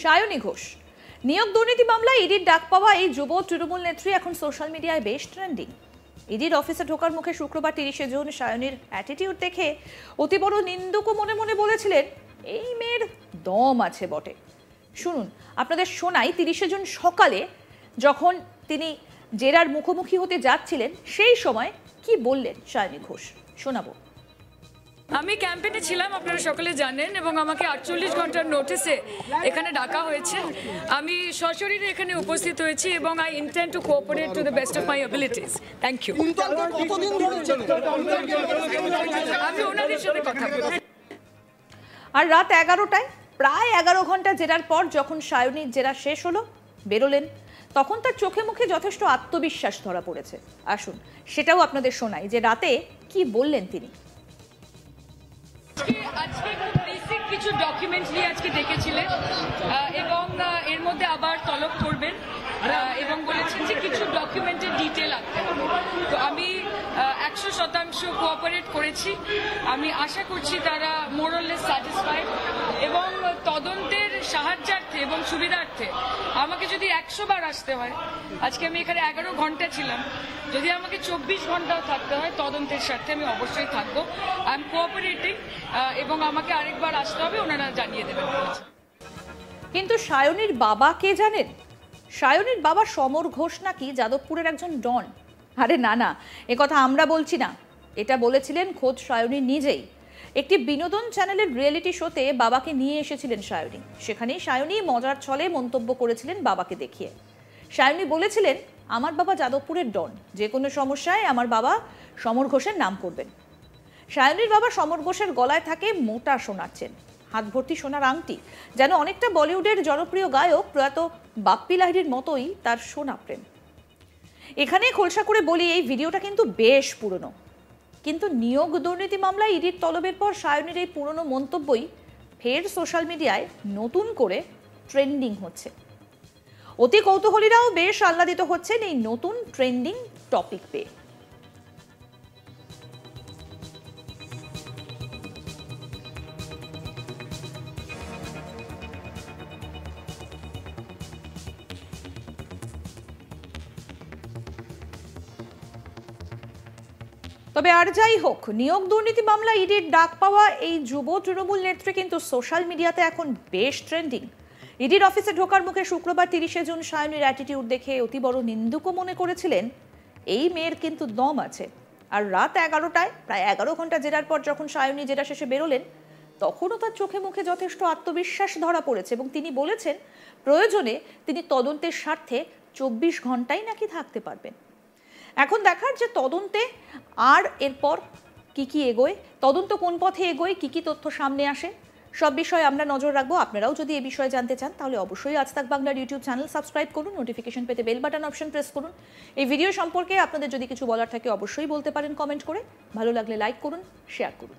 সায়নী ঘোষ নিয়োগ দুর্নীতি মামলায় ইডির ডাক পাওয়া এই যুব তৃণমূল নেত্রী এখন সোশ্যাল মিডিয়ায় বেশ ট্রেন্ডিং। ইডির অফিসে ঢোকার মুখে শুক্রবার 30শে জুন সায়নীর অ্যাটিটিউড দেখে অতি বড় নিন্দুকও মনে মনে বলেছিলেন এই মেয়ের দম আছে বটে। শুনুন, আপনাদের শোনাই 30শে জুন সকালে যখন তিনি জেরার মুখোমুখি হতে যাচ্ছিলেন সেই সময় কি বললেন সায়নী ঘোষ, শোনাবো। আমি ক্যাম্পেইনে ছিলাম, আপনারা সকলে জানেন, এবং আমাকে 48 ঘন্টার নোটিসে এখানে ডাকা হয়েছে। আমি সশরীরে এখানে উপস্থিত হয়েছি এবং I intend to cooperate to the best of my abilities. Thank you. আমি ওনাদের সাথে কথা বলছি। আর রাত 11টায় প্রায় 11 ঘন্টা জেরার পর যখন সায়নীর জেরা শেষ হলো, বেরোলেন, তখন তার চোখে মুখে যথেষ্ট আত্মবিশ্বাস ধরা পড়েছে। আসুন সেটাও আপনাদের শোনাই যে রাতে কি বললেন তিনি। আজকে খুব বেসিক কিছু ডকুমেন্ট নিয়ে আজকে ডেকেছিলেন এবং এর মধ্যে আবার তলব করবেন এবং বলেছেন যে কিছু ডকুমেন্টের ডিটেল আনতে হবে। তো আমি 100% কোঅপারেট করেছি। আমি আশা করছি তারা মোরলেস স্যাটিসফাইড এবং তদন্তের সাহায্যার্থে এবং সুবিধার্থে আমাকে যদি 100 বার আসতে হয়, আজকে আমি এখানে 11 ঘন্টা ছিলাম, যদি আমাকে 24 ঘন্টাও থাকতে হয় তদন্তের স্বার্থে আমি অবশ্যই থাকবো। আই এম কোঅপারেটিং এবং আমাকে আরেকবার আসতে হবে, ওনারা জানিয়ে দেবেন। কিন্তু সায়নীর বাবা কে জানেন? সায়নীর বাবা সমর ঘোষ নাকি যাদবপুরের একজন ডন। আরে না না, একথা আমরা বলছি না, এটা বলেছিলেন খোদ সায়নী নিজেই। একটি বিনোদন চ্যানেলের রিয়েলিটি শোতে বাবাকে নিয়ে এসেছিলেন সায়নী। সেখানেই সায়নী মজার ছলে মন্তব্য করেছিলেন বাবাকে দেখিয়ে। সায়নী বলেছিলেন, আমার বাবা যাদবপুরের ডন, যে কোনো সমস্যায় আমার বাবা সমর ঘোষের নাম করবেন। সায়নীর বাবা সমর ঘোষের গলায় থাকে মোটা সোনার চেন, হাত ভর্তি সোনার আংটি, যেন অনেকটা বলিউডের জনপ্রিয় গায়ক প্রয়াত বাপ্পি লাহিড়ীর মতোই তার সোনা প্রেম। এখানে খোলসা করে বলি, এই ভিডিওটা কিন্তু বেশ পুরনো, কিন্তু নিয়োগ দুর্নীতি মামলায় ইডির তলবের পর সায়নীর এই পুরনো মন্তব্যই ফের সোশ্যাল মিডিয়ায় নতুন করে ট্রেন্ডিং হচ্ছে। অতি কৌতূহলীরাও বেশ আহ্লাদিত হচ্ছেন এই নতুন ট্রেন্ডিং টপিক পেয়ে। তবে আর যাই হোক, নিয়োগ দুর্নীতি মামলা ইডির ডাক পাওয়া এই যুব তৃণমূল নেত্রী কিন্তু সোশ্যাল মিডিয়াতে এখন বেশ ট্রেন্ডিং। ইডির অফিসে ঢোকার মুখে শুক্রবার 30শে জুন সায়নীর অ্যাটিটিউড দেখে অতি বড় নিন্দুকও মনে করেছিলেন এই মেয়ের কিন্তু দম আছে। আর রাত 11টায় প্রায় 11 ঘন্টা জেরার পর যখন সায়নী জেরা শেষে বেরোলেন, তখনও তার চোখে মুখে যথেষ্ট আত্মবিশ্বাস ধরা পড়েছে এবং তিনি বলেছেন প্রয়োজনে তিনি তদন্তের স্বার্থে 24 ঘন্টাই নাকি থাকতে পারবেন। এখন দেখার যে তদন্তে আর এরপর কি এগোয়, তদন্ত কোন পথে এগোয়, কি তথ্য সামনে আসে, সব বিষয়ে আমরা নজর রাখবো। আপনারাও যদি এই বিষয়ে জানতে চান তাহলে অবশ্যই আজ তাক বাংলার ইউটিউব চ্যানেল সাবস্ক্রাইব করুন, নোটিফিকেশন পেতে বেল বাটন অপশন প্রেস করুন। এই ভিডিও সম্পর্কে আপনাদের যদি কিছু বলার থাকে অবশ্যই বলতে পারেন কমেন্ট করে। ভালো লাগলে লাইক করুন, শেয়ার করুন।